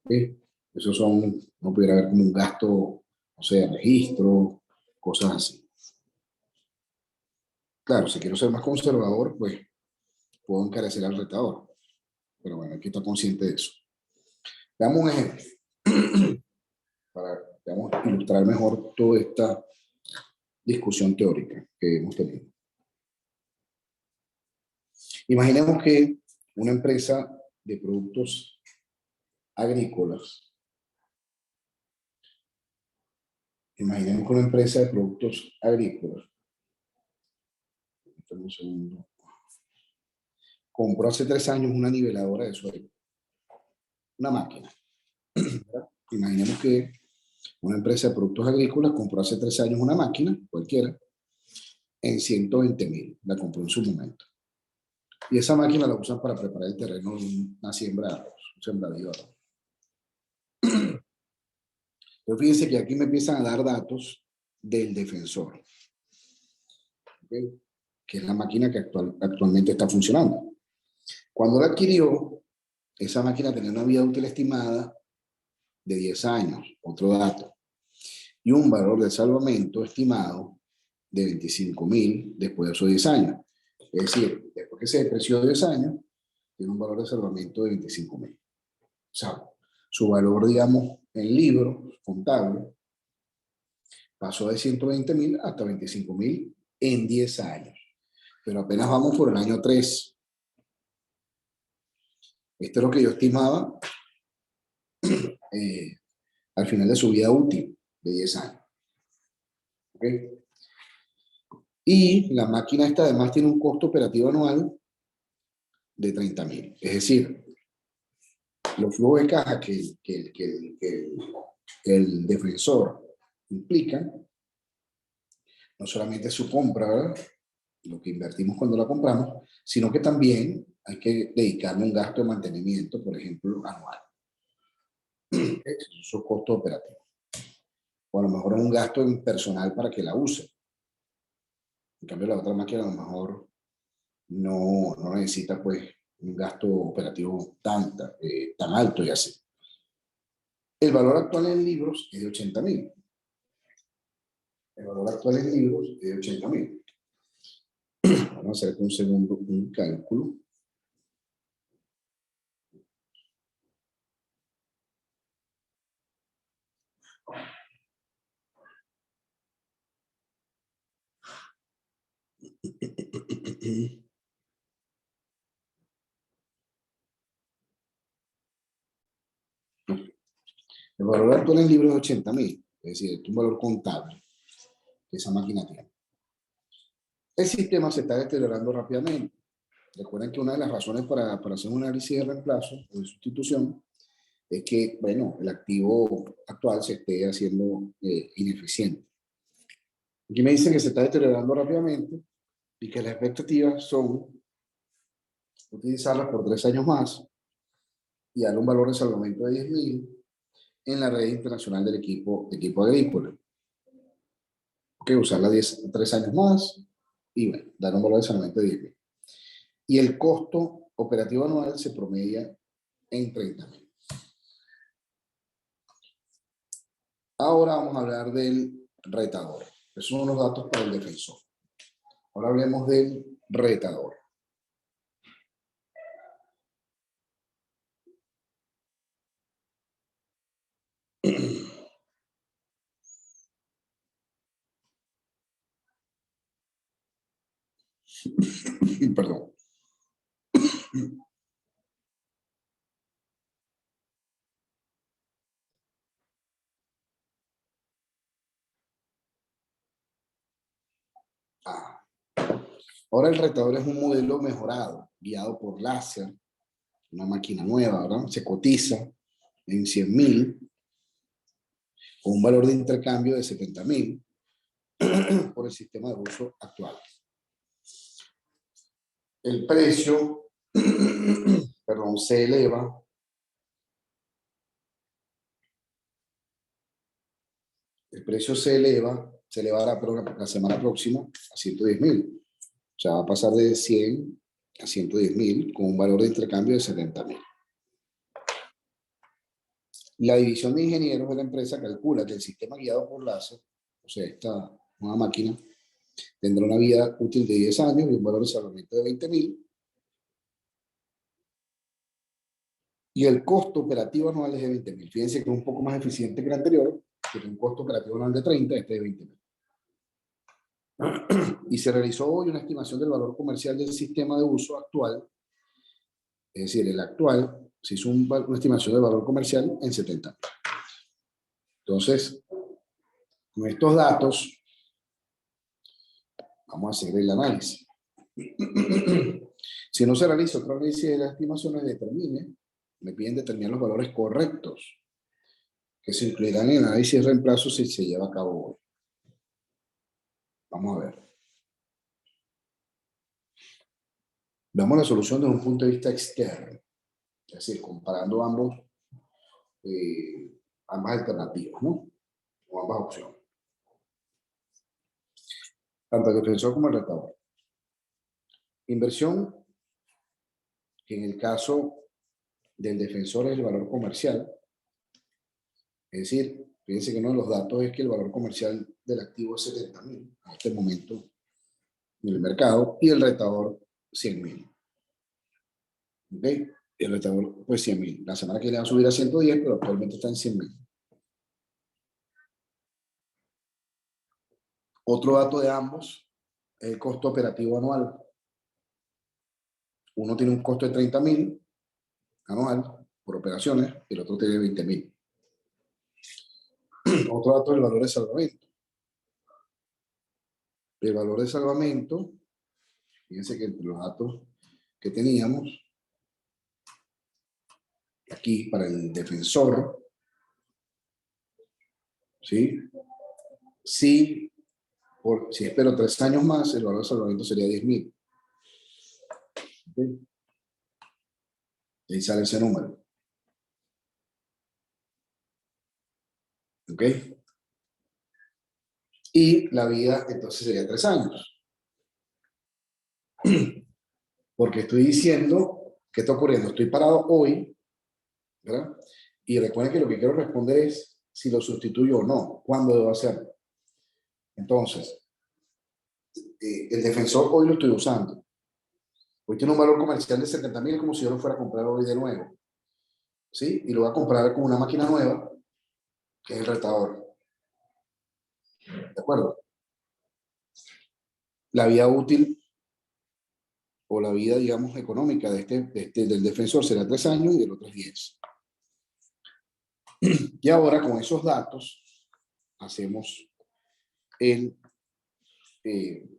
¿Okay? Esos son, no pudiera haber como un gasto, o sea, registro, cosas así. Claro, si quiero ser más conservador, pues puedo encarecer al retador. Pero bueno, hay que estar consciente de eso. Veamos un ejemplo para digamos, ilustrar mejor toda esta discusión teórica que hemos tenido. Imaginemos que una empresa de productos agrícolas, imaginemos que una empresa de productos agrícolas, un segundo, compró hace 3 años una niveladora de suelo, una máquina. ¿Verdad? Imaginemos que una empresa de productos agrícolas compró hace 3 años una máquina, cualquiera, en 120.000, la compró en su momento. Y esa máquina la usan para preparar el terreno de una siembra de arroz, un sembradío de arroz. Pero fíjense que aquí me empiezan a dar datos del defensor, ¿okay? Que es la máquina que actualmente está funcionando. Cuando la adquirió, esa máquina tenía una vida útil estimada de 10 años, otro dato, y un valor de salvamento estimado de 25.000 después de esos 10 años. Es decir, después que se depreció 10 años, tiene un valor de salvamento de 25.000. O sea, su valor, digamos, en libros contables pasó de 120.000 hasta 25.000 en 10 años. Pero apenas vamos por el año 3. Esto es lo que yo estimaba al final de su vida útil de 10 años. ¿Okay? Y la máquina esta además tiene un costo operativo anual de 30.000. Es decir, los flujos de caja que el defensor implica, no solamente su compra, ¿verdad? Lo que invertimos cuando la compramos, sino que también hay que dedicarle un gasto de mantenimiento, por ejemplo, anual. Eso es su costo operativo. O a lo mejor es un gasto en personal para que la use. En cambio, la otra máquina a lo mejor no necesita pues un gasto operativo tan alto y así. El valor actual en libros es de 80.000. El valor actual en libros es de 80.000. Vamos a hacer un segundo un cálculo. El valor actual en libros es 80.000. Es decir, es un valor contable que esa máquina tiene. El sistema se está deteriorando rápidamente. Recuerden que una de las razones para hacer un análisis de reemplazo o de sustitución es que, bueno, el activo actual se esté haciendo ineficiente. Aquí me dicen que se está deteriorando rápidamente y que las expectativas son utilizarlas por 3 años más y darle un valor de salvamento de 10.000 en la red internacional del equipo agrícola. Ok, usarla 3 años más y, bueno, dar un valor de salvamento de 10.000. Y el costo operativo anual se promedia en 30.000. Ahora vamos a hablar del retador. Esos son los datos para el defensor. Ahora hablemos del retador. Perdón. Ah. Ahora el retador es un modelo mejorado, guiado por láser, una máquina nueva, ¿verdad? Se cotiza en 100.000, con un valor de intercambio de 70.000 por el sistema de uso actual. El precio, perdón, se eleva se elevará la semana próxima a 110.000. O sea, va a pasar de 100 a 110.000 con un valor de intercambio de 70.000. La división de ingenieros de la empresa calcula que el sistema guiado por láser, o sea, esta nueva máquina, tendrá una vida útil de 10 años y un valor de salvamento de 20.000. Y el costo operativo anual es de 20.000. Fíjense que es un poco más eficiente que el anterior, que tiene un costo operativo anual de 30, este de 20.000. Y se realizó hoy una estimación del valor comercial del sistema de uso actual, es decir, el actual, se hizo una estimación del valor comercial en 70. Entonces, con estos datos, vamos a hacer el análisis. Si no se realiza otro análisis de las estimaciones, me piden determinar los valores correctos que se incluirán en el análisis de reemplazo si se lleva a cabo hoy. Vamos a ver. Veamos la solución desde un punto de vista externo, es decir, comparando ambas alternativas, ¿no? O ambas opciones. Tanto el defensor como el retador. Inversión, que en el caso del defensor es el valor comercial, es decir, fíjense que uno de los datos es que el valor comercial del activo es 70.000 en este momento en el mercado, y el retador 100.000. ¿Ok? El retador pues 100.000. La semana que viene va a subir a 110, pero actualmente está en 100.000. Otro dato de ambos es el costo operativo anual. Uno tiene un costo de 30.000 anual por operaciones y el otro tiene 20.000. Otro dato es el valor de salvamento. El valor de salvamento, fíjense que entre los datos que teníamos aquí para el defensor, ¿sí? Si espero 3 años más, el valor de salvamento sería 10.000. ¿Okay? Y ahí sale ese número. ¿Ok? Y la vida entonces sería 3 años. Porque estoy diciendo, ¿qué está ocurriendo? Estoy parado hoy, ¿verdad? Y recuerden que lo que quiero responder es si lo sustituyo o no, cuándo debo hacerlo. Entonces, el defensor hoy lo estoy usando. Hoy tiene un valor comercial de 70.000 como si yo lo fuera a comprar hoy de nuevo. ¿Sí? Y lo voy a comprar con una máquina nueva, que es el retador. ¿De acuerdo? La vida útil o la vida, digamos, económica del defensor será 3 años y del otro es 10. Y ahora con esos datos hacemos el, eh,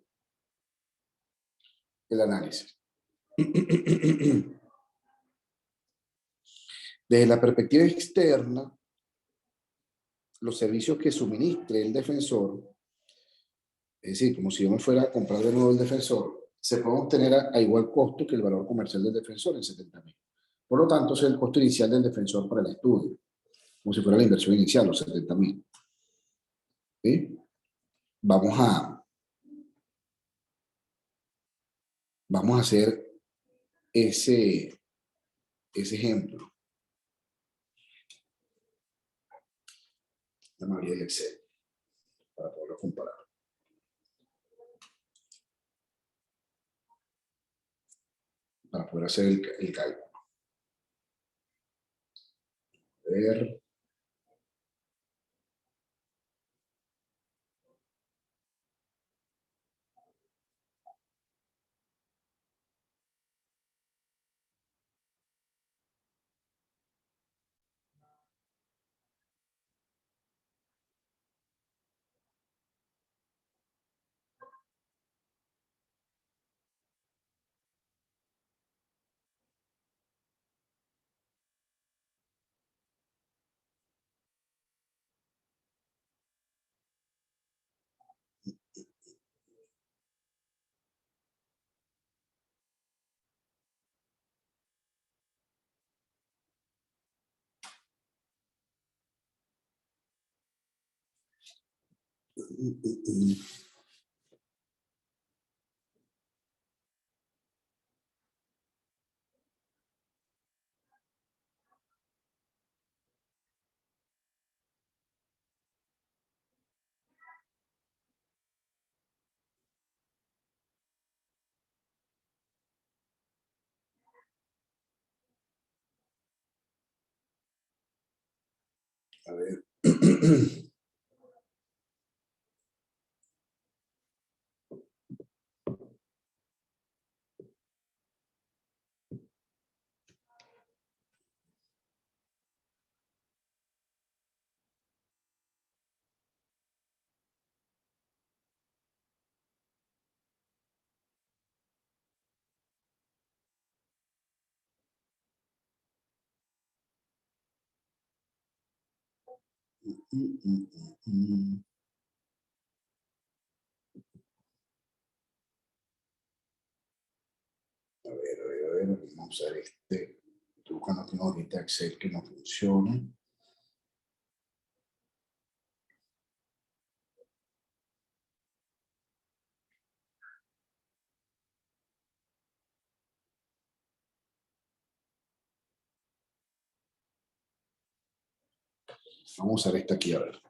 el análisis. Desde la perspectiva externa, los servicios que suministre el defensor, es decir, como si yo me fuera a comprar de nuevo el defensor, se pueden obtener a igual costo que el valor comercial del defensor en 70.000. Por lo tanto, ese es el costo inicial del defensor para el estudio, como si fuera la inversión inicial, los 70.000. ¿Sí? Vamos a hacer ese ejemplo. La mayoría del Excel, para poderlo comparar. para poder hacer el cálculo. A ver. A ver. A ver, vamos a ver este. Estoy buscando aquí una hojita Excel que no funciona. Vamos a ver esta aquí, a ver.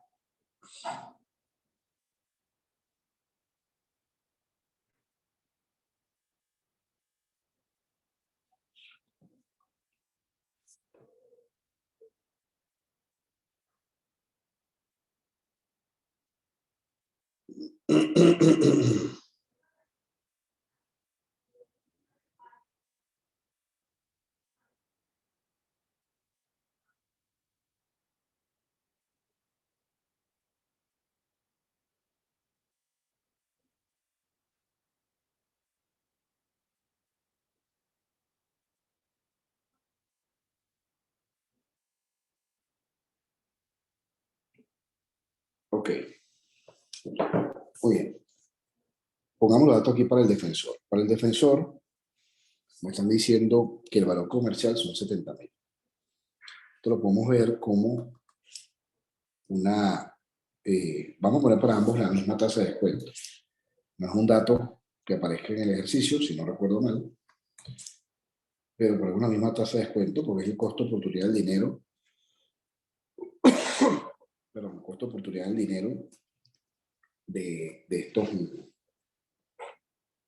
Ok, muy bien. Pongamos los datos aquí para el defensor. Para el defensor, me están diciendo que el valor comercial son 70.000. Esto lo podemos ver como una... vamos a poner para ambos la misma tasa de descuento. No es un dato que aparezca en el ejercicio, si no recuerdo mal, pero por una misma tasa de descuento, porque es el costo de oportunidad del dinero, pero el costo de oportunidad del dinero de estos,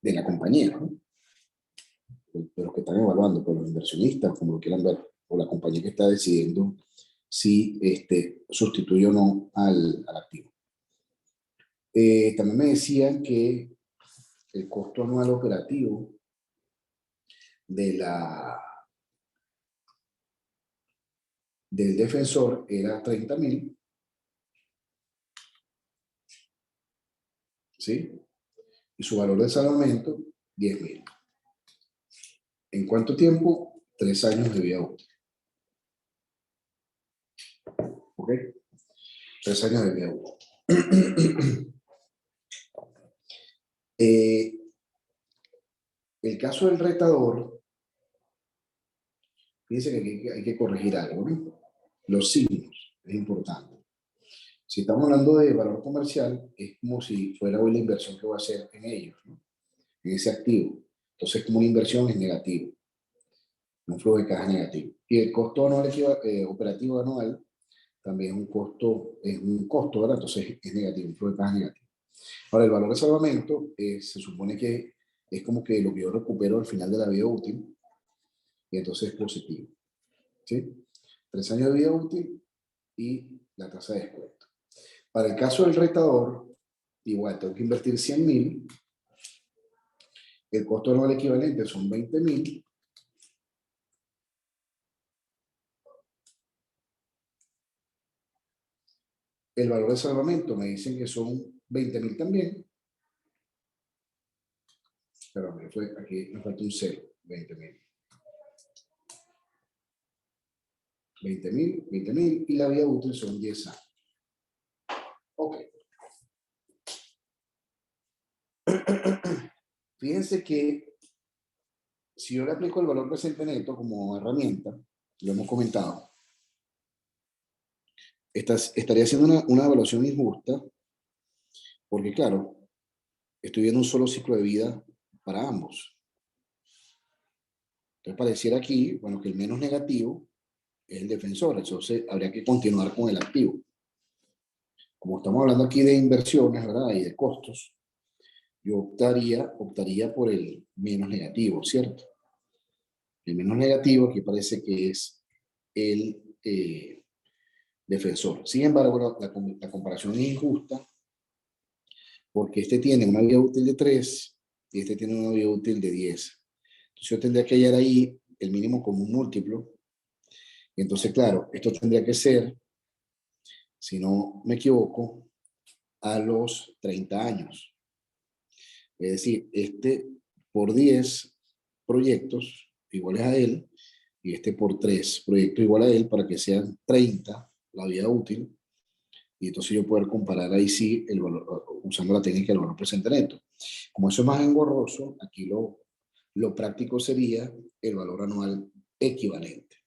de la compañía, ¿no? De los que están evaluando, por los inversionistas, como lo quieran ver, o la compañía que está decidiendo si sustituye o no al activo. También me decían que el costo anual operativo de del defensor era 30.000, ¿sí? Y su valor de salvamento, 10.000. ¿En cuánto tiempo? 3 años de vida útil. ¿Ok? 3 años de vida útil. El caso del retador, fíjense que hay que corregir algo, ¿no? Los signos, es importante. Si estamos hablando de valor comercial, es como si fuera hoy la inversión que voy a hacer en ellos, ¿no? En ese activo. Entonces, como una inversión es negativo, un flujo de caja negativo. Y el costo anual operativo anual también es un costo, ¿verdad? Entonces es negativo, un flujo de caja negativo. Ahora, el valor de salvamento se supone que es como que lo que yo recupero al final de la vida útil, y entonces es positivo. ¿Sí? 3 años de vida útil y la tasa de descuento. Para el caso del retador, igual tengo que invertir 100.000. El costo anual equivalente son 20.000. El valor de salvamento me dicen que son 20.000 también. Pero aquí me falta un 0, 20.000. 20.000 y la vida útil son 10 años. Ok. Fíjense que si yo le aplico el valor presente neto como herramienta, lo hemos comentado, estaría haciendo una evaluación injusta, porque claro, estoy viendo un solo ciclo de vida para ambos. Entonces pareciera aquí, bueno, que el menos negativo es el defensor, entonces habría que continuar con el activo. Como estamos hablando aquí de inversiones, ¿verdad? Y de costos, yo optaría por el menos negativo, ¿cierto? El menos negativo aquí parece que es el defensor. Sin embargo, la comparación es injusta porque este tiene una vida útil de 3 y este tiene una vida útil de 10. Entonces yo tendría que hallar ahí el mínimo común múltiplo. Y entonces, claro, esto tendría que ser, si no me equivoco, a los 30 años. Es decir, este por 10 proyectos iguales a él y este por 3 proyectos igual a él para que sean 30 la vida útil. Y entonces yo poder comparar ahí sí el valor, usando la técnica del valor presente neto. Como eso es más engorroso, aquí lo práctico sería el valor anual equivalente.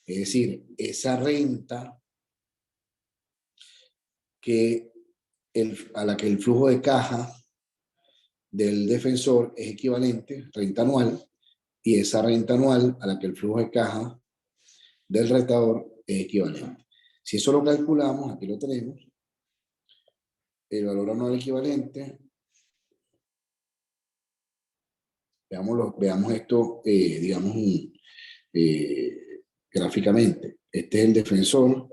Es decir, esa renta a la que el flujo de caja del defensor es equivalente, renta anual, y esa renta anual a la que el flujo de caja del retador es equivalente. Si eso lo calculamos, aquí lo tenemos, el valor anual equivalente, veamos esto, digamos, gráficamente. Este es el defensor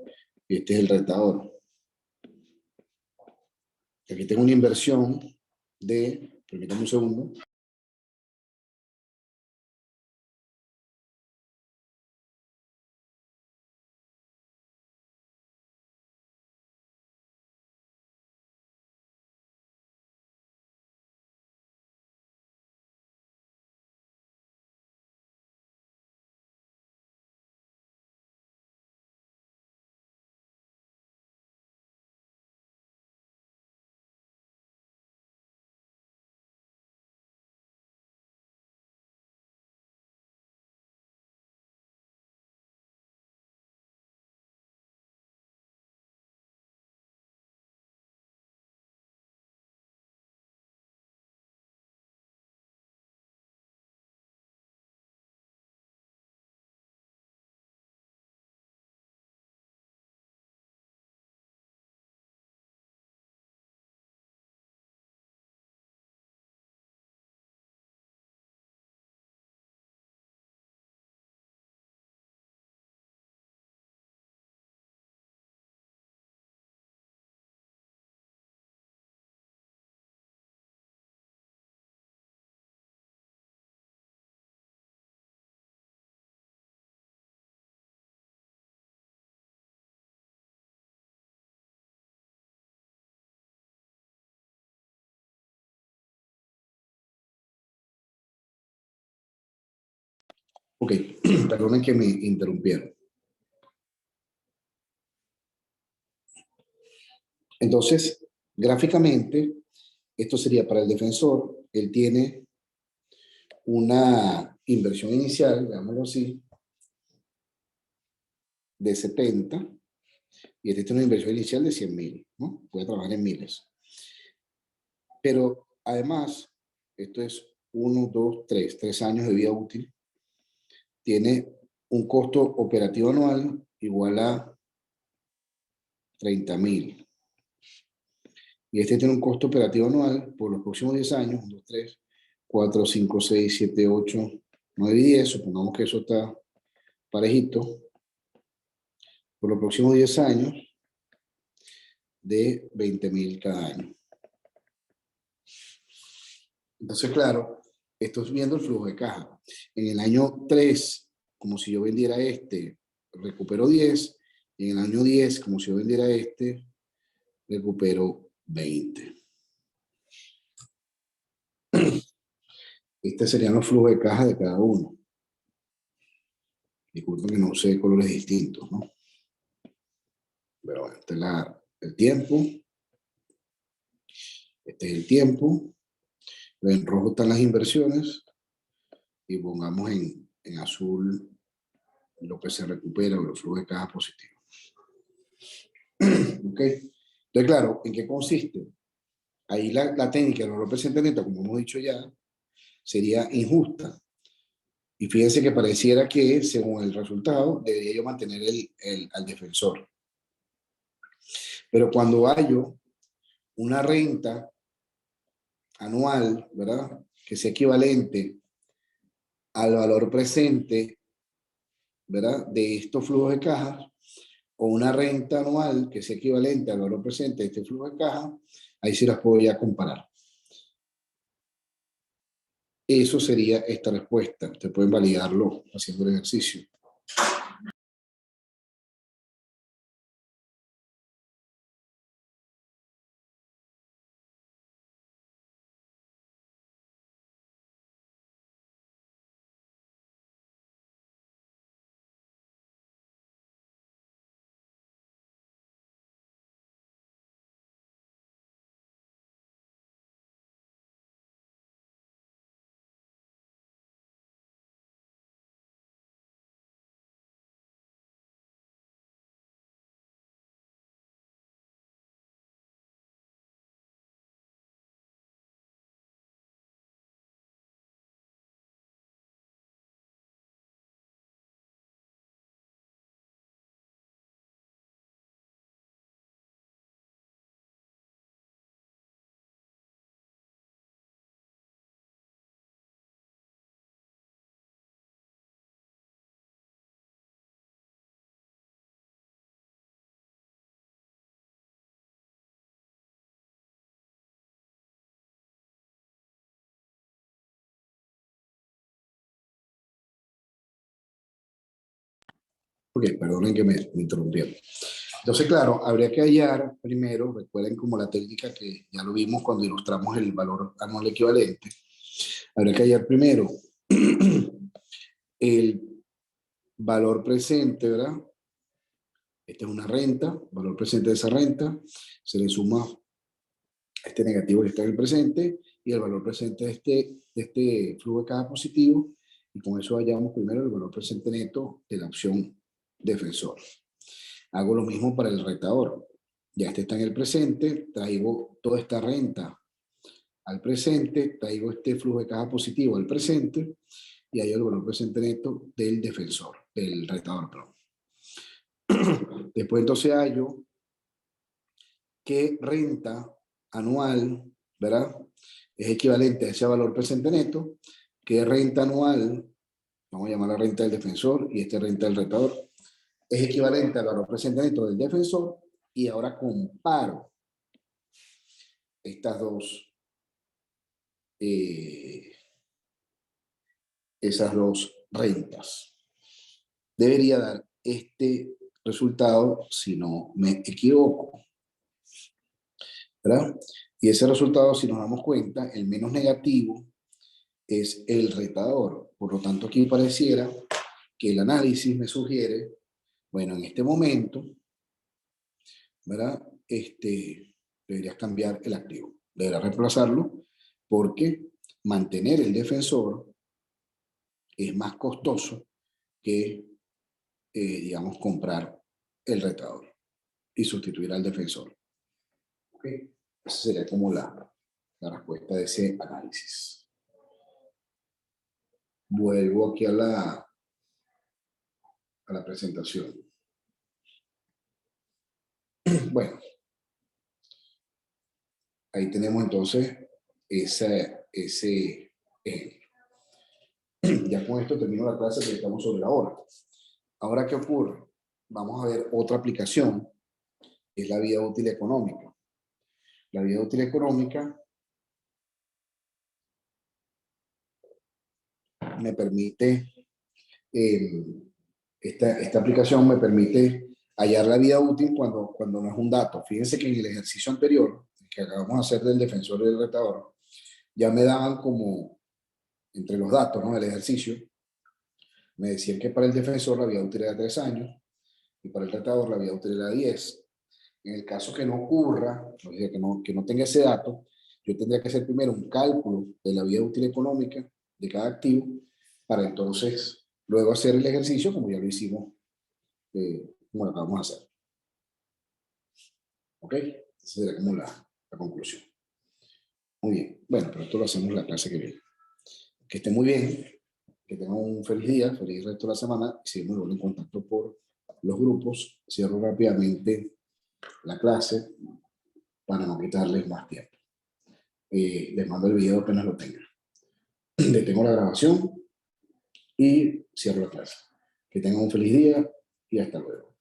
y este es el retador. Aquí tengo una inversión de, permítame un segundo, ok, perdonen que me interrumpieron. Entonces, gráficamente, esto sería para el defensor, él tiene una inversión inicial, digámoslo así, de 70, y este tiene una inversión inicial de 100.000, ¿no? Puede trabajar en miles. Pero además, esto es 1, 2, 3 años de vida útil, tiene un costo operativo anual igual a 30.000. Y este tiene un costo operativo anual por los próximos 10 años, 1, 2, 3, 4, 5, 6, 7, 8, 9 y 10. Supongamos que eso está parejito por los próximos 10 años de 20.000 cada año. Entonces, claro, estoy viendo el flujo de caja. En el año 3, como si yo vendiera este, recupero 10. Y en el año 10, como si yo vendiera este, recupero 20. Este serían los flujos de caja de cada uno. Disculpen que no use colores distintos, ¿no? Pero bueno, este es el tiempo. Este es el tiempo. En rojo están las inversiones. Y pongamos en azul lo que se recupera o los flujos de caja positivos. ¿Ok? Entonces, claro, ¿en qué consiste? Ahí la técnica del valor presente neto, como hemos dicho ya, sería injusta. Y fíjense que pareciera que, según el resultado, debería yo mantener al defensor. Pero cuando hallo una renta anual, ¿verdad?, que sea equivalente al valor presente, ¿verdad?, de estos flujos de caja, o una renta anual que sea equivalente al valor presente de este flujo de caja, ahí sí las puedo ya comparar. Eso sería esta respuesta. Ustedes pueden validarlo haciendo el ejercicio. Ok, perdonen que me interrumpieron. Entonces, claro, habría que hallar primero, recuerden como la técnica que ya lo vimos cuando ilustramos el valor anual equivalente, habría que hallar primero el valor presente, ¿verdad? Esta es una renta, valor presente de esa renta, se le suma este negativo que está en el presente y el valor presente de este flujo de caja positivo, y con eso hallamos primero el valor presente neto de la opción defensor. Hago lo mismo para el retador. Ya este está en el presente, traigo toda esta renta al presente, traigo este flujo de caja positivo al presente y hay el valor presente neto del defensor, del retador, perdón. Después entonces hallo qué renta anual, ¿verdad?, es equivalente a ese valor presente neto, qué renta anual, vamos a llamar la renta del defensor y esta renta del retador, es equivalente al valor presente neto del defensor, y ahora comparo estas dos, esas dos rentas. Debería dar este resultado si no me equivoco, ¿verdad? Y ese resultado, si nos damos cuenta, el menos negativo es el retador. Por lo tanto, aquí pareciera que el análisis me sugiere, bueno, en este momento, ¿verdad?, deberías cambiar el activo, deberás reemplazarlo, porque mantener el defensor es más costoso que, digamos, comprar el retador y sustituir al defensor. ¿Okay? Esa sería como la respuesta de ese análisis. Vuelvo aquí a la presentación. Bueno, ahí tenemos entonces ese ejemplo. Ya con esto termino la clase porque estamos sobre la hora. Ahora, ¿qué ocurre? Vamos a ver otra aplicación, que es la vida útil económica. La vida útil económica me permite, eh, esta aplicación me permite hallar la vida útil cuando no es un dato. Fíjense que en el ejercicio anterior, que acabamos de hacer del defensor y del retador, ya me daban como, entre los datos, ¿no?, del ejercicio, me decían que para el defensor la vida útil era 3 años y para el retador la vida útil era 10. En el caso que no ocurra, o sea, que no tenga ese dato, yo tendría que hacer primero un cálculo de la vida útil económica de cada activo para entonces luego hacer el ejercicio como ya lo hicimos, como lo acabamos de hacer. ¿Ok? Esa sería como la conclusión. Muy bien. Bueno, pero esto lo hacemos la clase que viene. Que esté muy bien, que tengan un feliz día, feliz resto de la semana y seguimos en contacto por los grupos. Cierro rápidamente la clase para no quitarles más tiempo. Les mando el video apenas lo tengan. Detengo la grabación y cierro la clase. Que tengan un feliz día y hasta luego.